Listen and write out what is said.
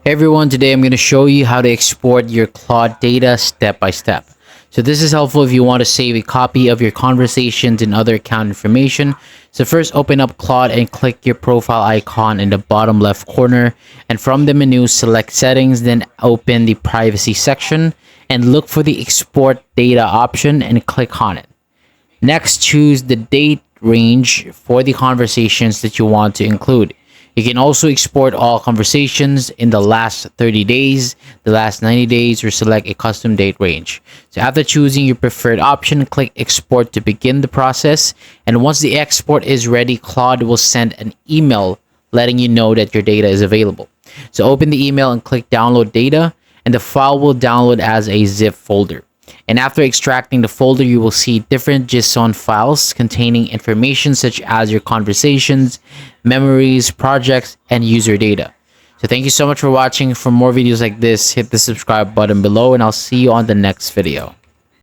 Hey everyone, today I'm going to show you how to export your Claude data step by step. So this is helpful if you want to save a copy of your conversations and other account information. So first open up Claude and click your profile icon in the bottom left corner, and from the menu select settings, then open the privacy section and look for the export data option and click on it. Next, choose the date range for the conversations that you want to include. You can also export all conversations in the last 30 days, the last 90 days, or select a custom date range. So after choosing your preferred option, click export to begin the process. And once the export is ready, Claude will send an email letting you know that your data is available. So open the email and click download data, and the file will download as a zip folder. And after extracting the folder, you will see different JSON files containing information such as your conversations, memories, projects, and user data. So thank you so much for watching. For more videos like this, hit the subscribe button below, and I'll see you on the next video.